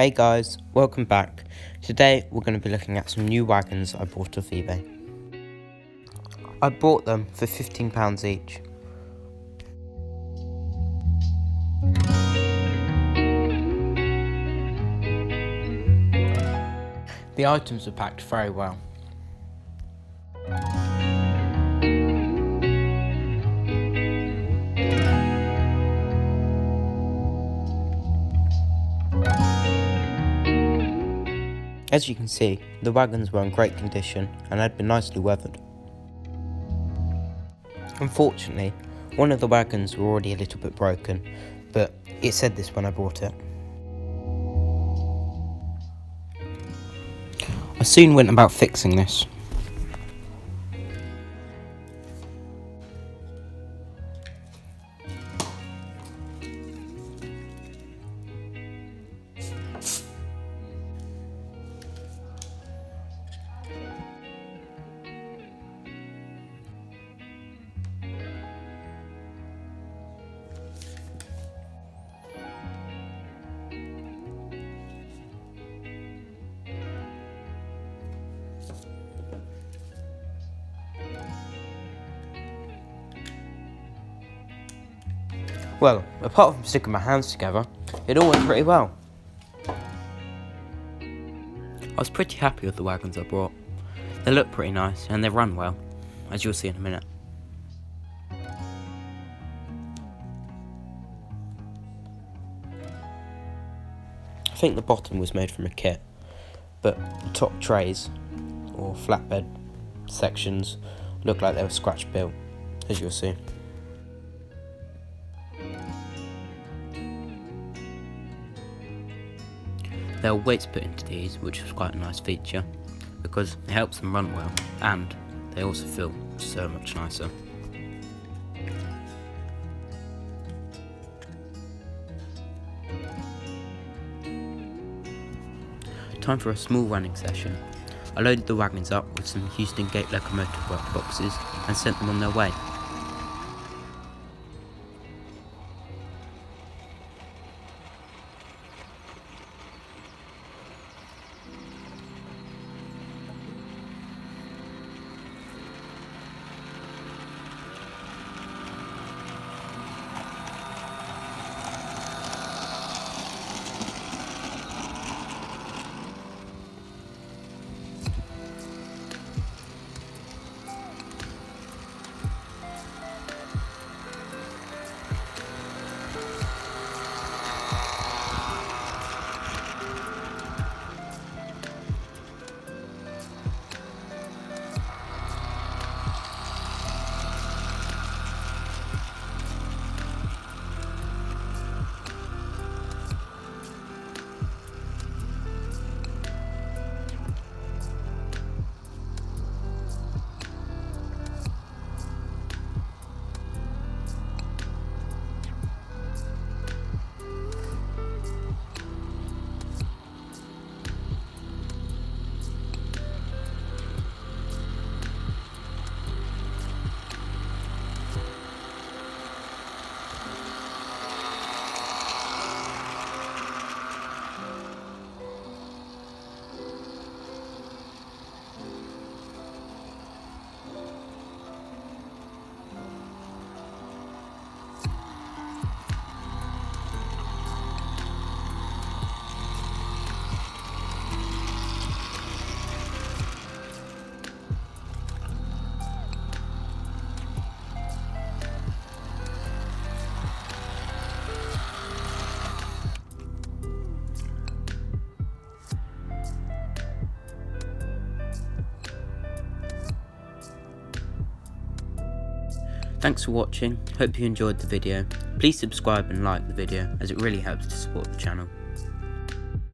Hey guys, welcome back. Today we're going to be looking at some new wagons I bought off eBay. I bought them for £15 each. The items are packed very well. As you can see, the wagons were in great condition and had been nicely weathered. Unfortunately, one of the wagons were already a little bit broken, but it said this when I bought it. I soon went about fixing this. Well, apart from sticking my hands together, it all went pretty well. I was pretty happy with the wagons I brought. They look pretty nice and they run well, as you'll see in a minute. I think the bottom was made from a kit, but the top trays, or flatbed sections, look like they were scratch built, as you'll see. There were weights put into these, which was quite a nice feature, because it helps them run well, and they also feel so much nicer. Time for a small running session. I loaded the wagons up with some Houston Gate locomotive work boxes and sent them on their way. Thanks for watching, hope you enjoyed the video. Please subscribe and like the video as it really helps to support the channel.